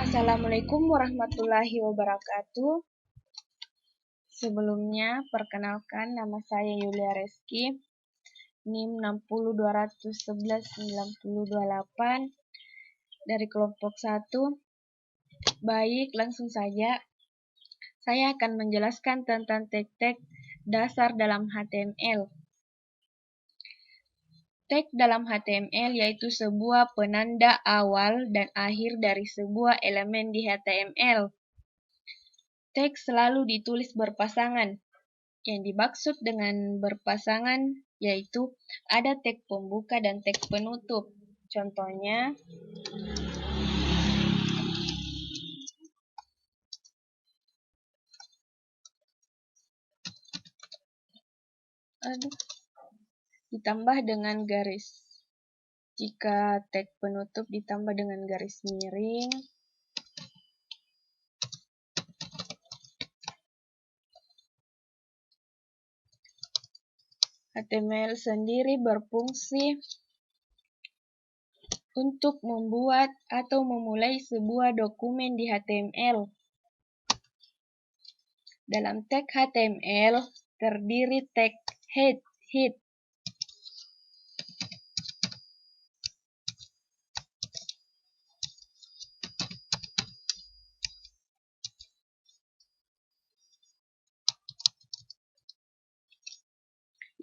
Assalamualaikum warahmatullahi wabarakatuh. Sebelumnya, perkenalkan nama saya Yulia Reski, NIM 602119028 dari kelompok 1. Baik, langsung saja. Saya akan menjelaskan tentang tag-tag dasar dalam HTML. Tag dalam HTML yaitu sebuah penanda awal dan akhir dari sebuah elemen di HTML. Tag selalu ditulis berpasangan. Yang dimaksud dengan berpasangan yaitu ada tag pembuka dan tag penutup. Contohnya, ditambah dengan garis. Jika tag penutup ditambah dengan garis miring, HTML sendiri berfungsi untuk membuat atau memulai sebuah dokumen di HTML. Dalam tag HTML terdiri tag head,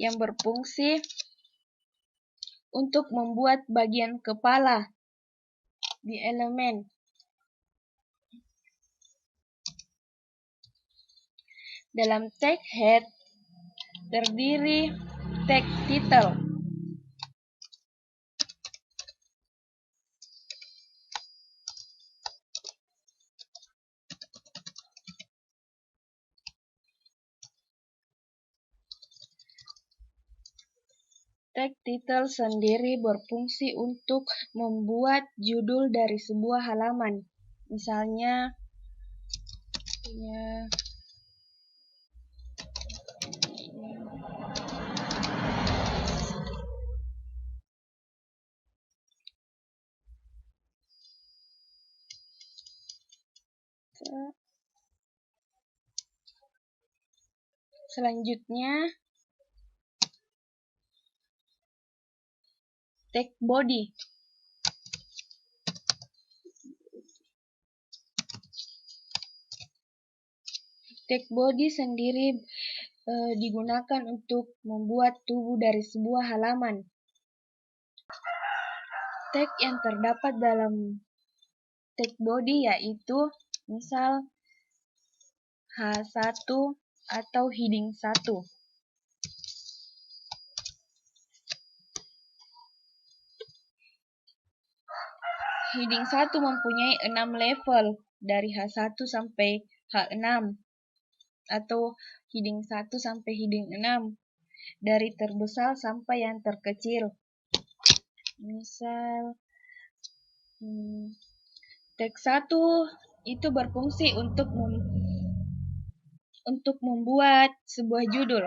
yang berfungsi untuk membuat bagian kepala di elemen. Dalam tag head terdiri tag title. Tag title sendiri berfungsi untuk membuat judul dari sebuah halaman. Misalnya, selanjutnya tag body. Tag body sendiri digunakan untuk membuat tubuh dari sebuah halaman. Tag yang terdapat dalam tag body yaitu misal H1 atau heading 1. Heading 1 mempunyai 6 level dari H1 sampai H6 atau heading 1 sampai heading 6 dari terbesar sampai yang terkecil. Misal tag 1 itu berfungsi untuk membuat sebuah judul.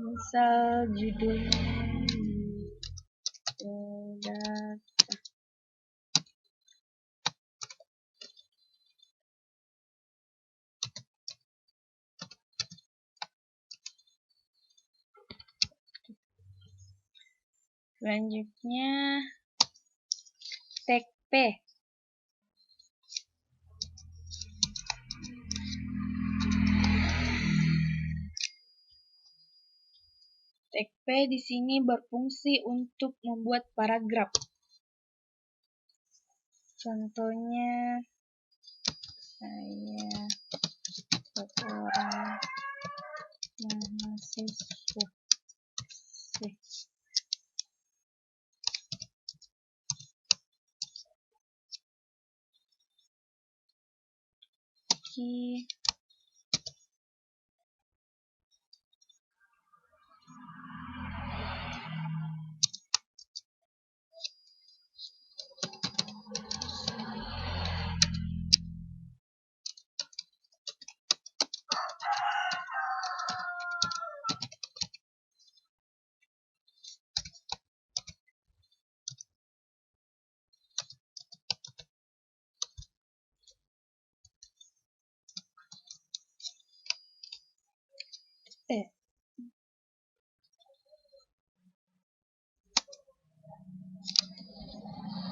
Misal judulnya selanjutnya tag P. Tag P di sini berfungsi untuk membuat paragraf. Contohnya, saya seorang mahasiswa.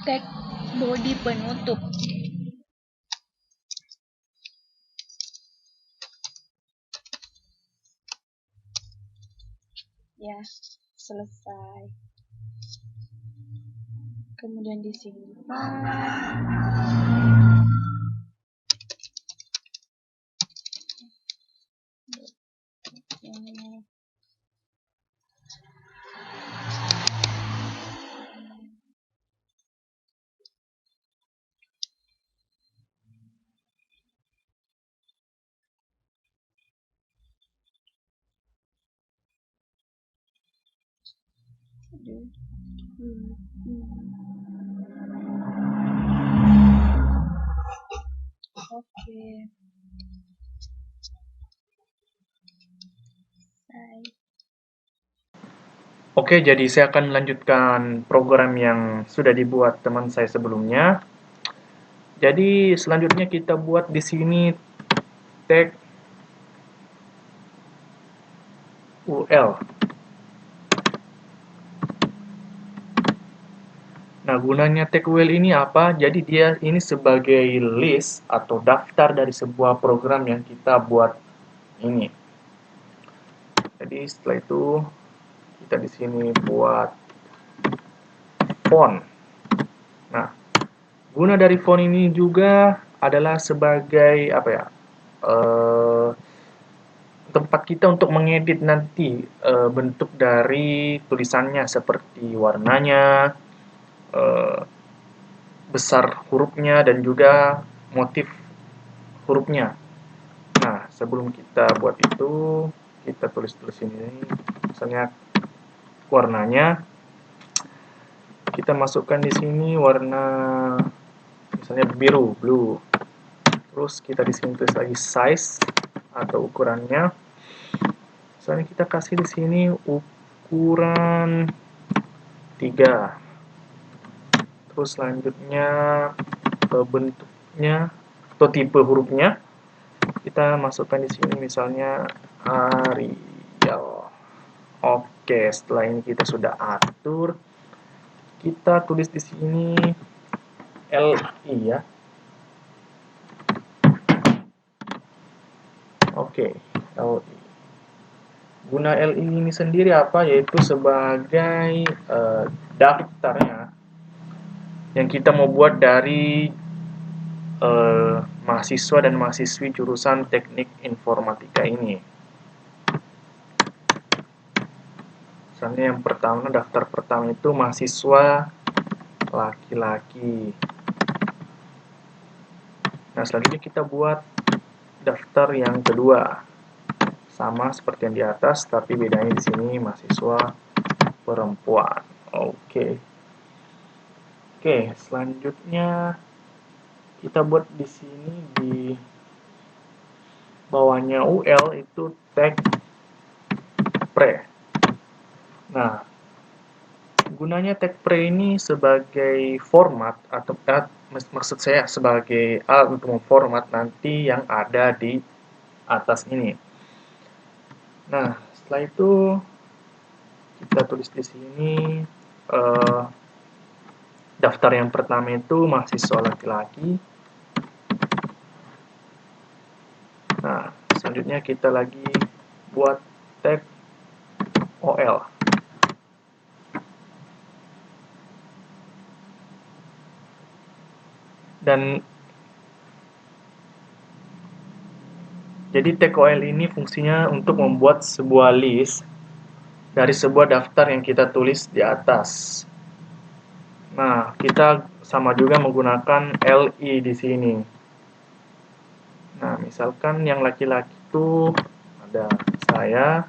teks body penutup. Ya, selesai. Kemudian disimpan. Oke. Oke, jadi saya akan melanjutkan program yang sudah dibuat teman saya sebelumnya. Jadi selanjutnya kita buat di sini tag UL. Nah, gunanya tag UL ini apa? Jadi dia ini sebagai list atau daftar dari sebuah program yang kita buat ini. Jadi setelah itu kita di sini buat font. Nah, guna dari font ini juga adalah sebagai apa ya? Tempat kita untuk mengedit nanti bentuk dari tulisannya seperti warnanya, besar hurufnya dan juga motif hurufnya. Nah, sebelum kita buat itu, kita tulis ini, misalnya warnanya, kita masukkan di sini warna misalnya biru, blue. Terus kita di sini tulis lagi size atau ukurannya. Misalnya kita kasih di sini ukuran 3. Terus selanjutnya bentuknya atau tipe hurufnya kita masukkan di sini misalnya Arial. Oke, setelah ini kita sudah atur, kita tulis di sini LI ya. Oke, LI. Guna LI ini sendiri apa? Yaitu sebagai daftarnya yang kita mau buat dari mahasiswa dan mahasiswi jurusan teknik informatika ini. Misalnya yang pertama, daftar pertama itu mahasiswa laki-laki. Nah, selanjutnya kita buat daftar yang kedua. Sama seperti yang di atas, tapi bedanya di sini mahasiswa perempuan. Oke. Oke, selanjutnya kita buat di sini di bawahnya UL itu tag pre. Nah, gunanya tag pre ini sebagai format atau maksud saya sebagai alat untuk memformat nanti yang ada di atas ini. Nah, setelah itu kita tulis di sini daftar yang pertama itu mahasiswa laki-laki. Nah, selanjutnya kita lagi buat tag OL. Dan jadi tag OL ini fungsinya untuk membuat sebuah list dari sebuah daftar yang kita tulis di atas. Nah, kita sama juga menggunakan LI di sini. Nah, misalkan yang laki-laki itu ada saya,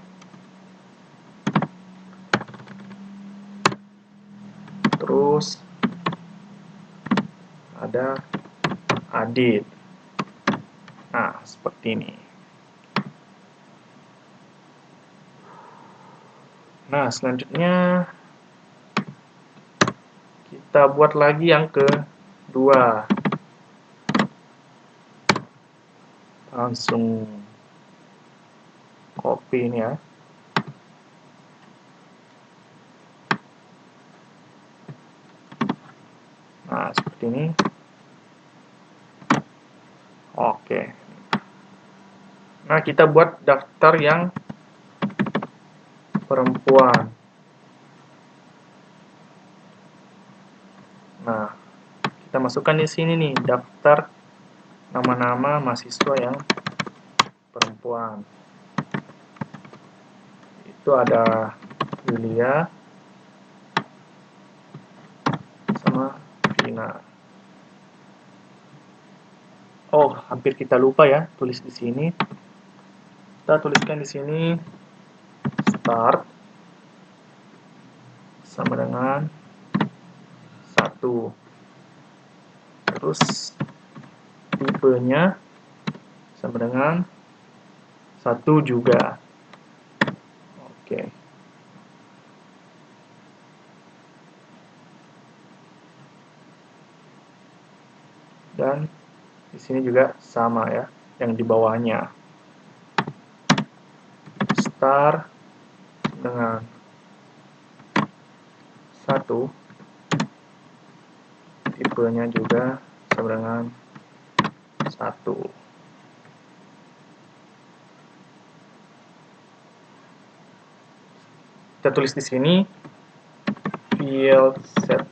terus ada Adit. Nah, seperti ini. Nah, selanjutnya kita buat lagi yang kedua. Langsung copy ini ya. Nah, seperti ini. Oke. Nah, kita buat daftar yang perempuan. Nah, kita masukkan di sini nih, daftar nama-nama mahasiswa yang perempuan. Itu ada Yulia sama Vina. Oh, hampir kita lupa ya, tulis di sini. Kita tuliskan di sini start sama dengan 1. Terus tipenya sama dengan 1 juga. Oke. Dan di sini juga sama ya, yang di bawahnya. Star dengan 1, tipenya juga sama dengan 1. Kita tulis di sini field set.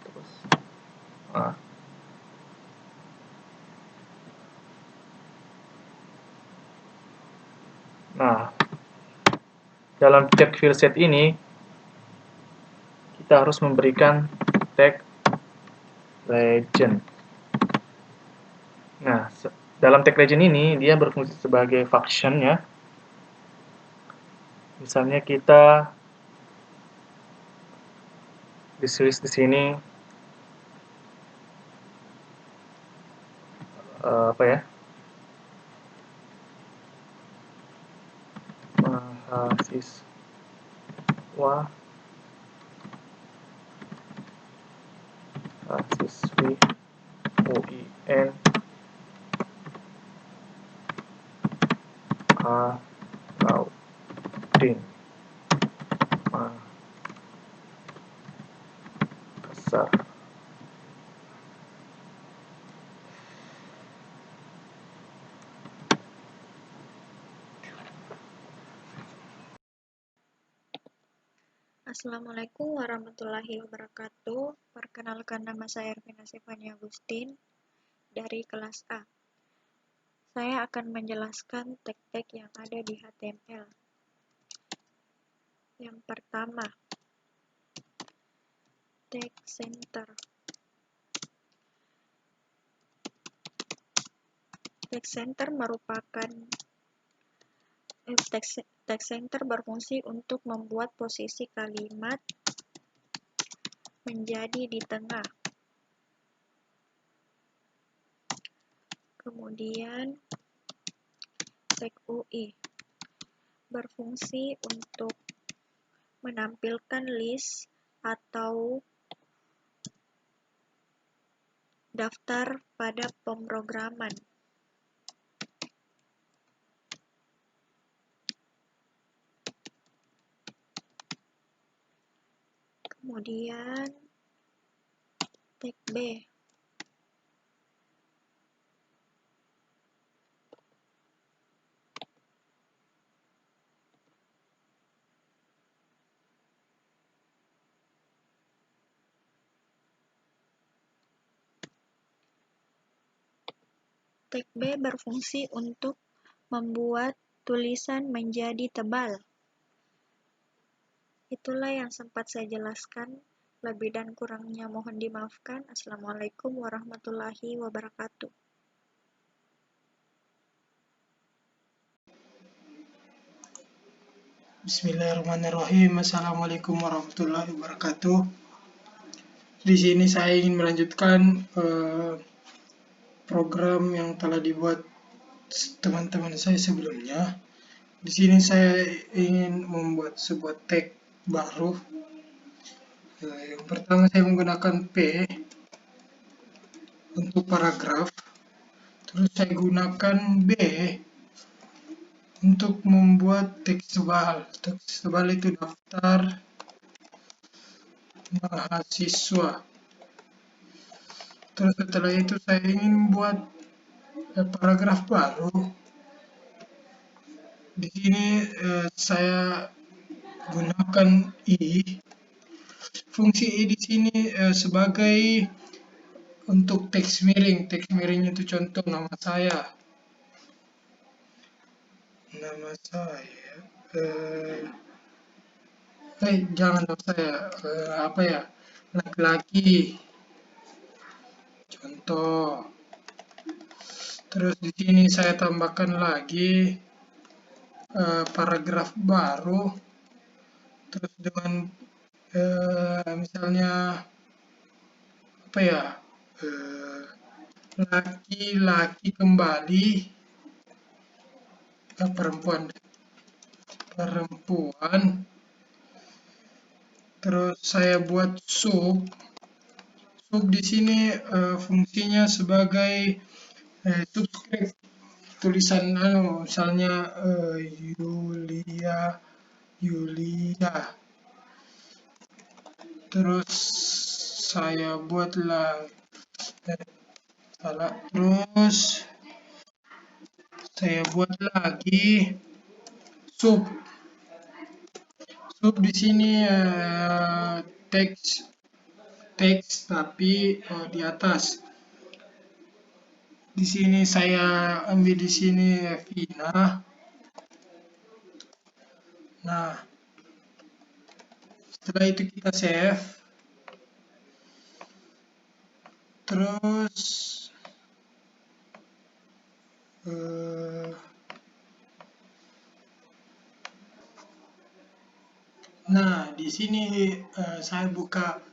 Terus, nah, dalam tag field set ini kita harus memberikan tag legend. Nah, dalam tag legend ini dia berfungsi sebagai function ya. Misalnya kita ditulis di sini apa ya? Mahasiswi UIN Alauddin Makassar. Assalamualaikum warahmatullahi wabarakatuh. Perkenalkan, nama saya Ervina Stefania Agustin dari kelas A. Saya akan menjelaskan tag-tag yang ada di HTML. Yang pertama, tag center. Tag center merupakan tag center berfungsi untuk membuat posisi kalimat menjadi di tengah. Kemudian tag UI berfungsi untuk menampilkan list atau daftar pada pemrograman. Kemudian tag B. Tag B berfungsi untuk membuat tulisan menjadi tebal. Itulah yang sempat saya jelaskan. Lebih dan kurangnya mohon dimaafkan. Assalamualaikum warahmatullahi wabarakatuh. Bismillahirrahmanirrahim. Assalamualaikum warahmatullahi wabarakatuh. Di sini saya ingin melanjutkan program yang telah dibuat teman-teman saya sebelumnya. Di sini saya ingin membuat sebuah tag baru. Yang pertama saya menggunakan P untuk paragraf. Terus saya gunakan B untuk membuat teks tebal. Teks tebal itu daftar mahasiswa. Terus setelah itu saya ingin buat paragraf baru. Di sini saya gunakan i. Fungsi i di sini sebagai untuk teks miring. Teks miring itu contoh nama saya. Nama saya. Jangan nama saya. Apa ya? Laki-laki. Contoh. Terus di sini saya tambahkan lagi paragraf baru. Terus dengan misalnya apa ya? Laki-laki kembali ke perempuan. Terus saya buat sub di sini fungsinya sebagai subscript tulisan misalnya Yulia. Terus saya buatlah terus saya buat lagi sub di sini teks tapi di atas. Di sini saya ambil di sini Vina. Nah, setelah itu kita save. Terus nah, di sini saya buka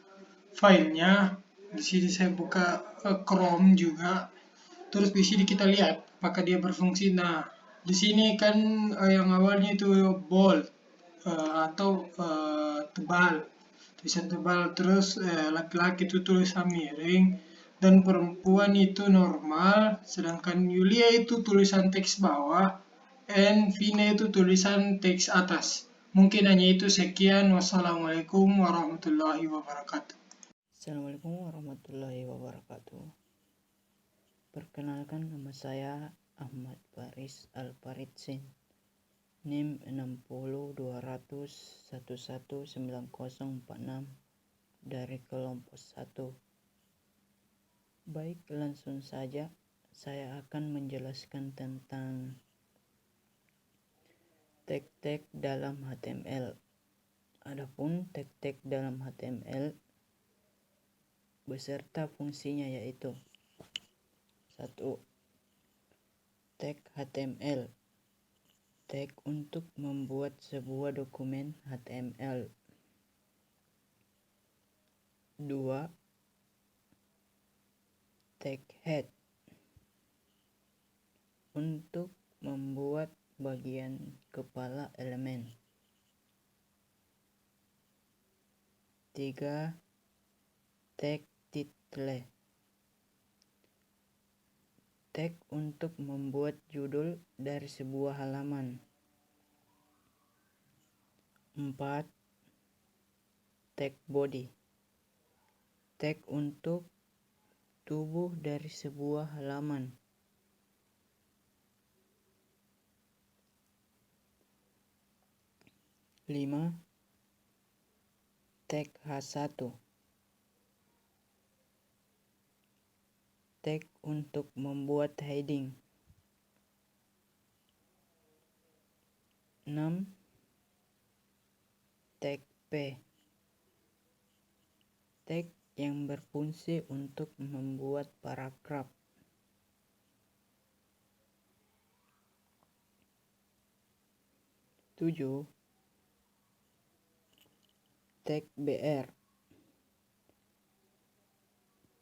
filenya. Di sini saya buka Chrome juga. Terus di sini kita lihat apakah dia berfungsi. Nah, di sini kan yang awalnya itu bold atau tebal, tulisan tebal. Terus laki-laki itu tulisan miring dan perempuan itu normal, sedangkan Yulia itu tulisan teks bawah, and Vina itu tulisan teks atas. Mungkin hanya itu, sekian. Wassalamualaikum warahmatullahi wabarakatuh. Assalamualaikum warahmatullahi wabarakatuh. Perkenalkan, nama saya Ahmad Faris Alfaridsin, NIM 6020119046 dari kelompok 1. Baik, langsung saja saya akan menjelaskan tentang tag-tag dalam HTML. Adapun tag-tag dalam HTML beserta fungsinya yaitu 1. Tag HTML. Tag untuk membuat sebuah dokumen HTML. 2. Tag head. Untuk membuat bagian kepala elemen. 3. Tag title. Tag untuk membuat judul dari sebuah halaman. 4. Tag body. Tag untuk tubuh dari sebuah halaman. 5. Tag H1. Tag untuk membuat heading. 6. Tag P. Tag yang berfungsi untuk membuat paragraf. 7. Tag BR.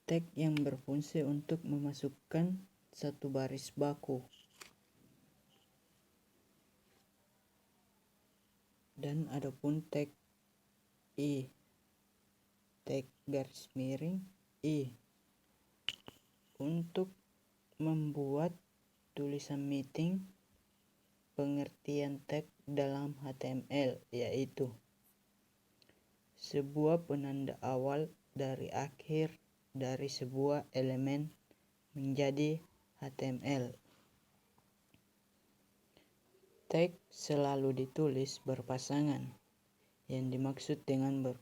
Tag yang berfungsi untuk memasukkan satu baris baku. Dan adapun tag I. Tag garis miring I. Untuk membuat tulisan meeting. Pengertian tag dalam HTML yaitu sebuah penanda awal dari akhir dari sebuah elemen menjadi HTML. Teks selalu ditulis berpasangan. Yang dimaksud dengan berpasangan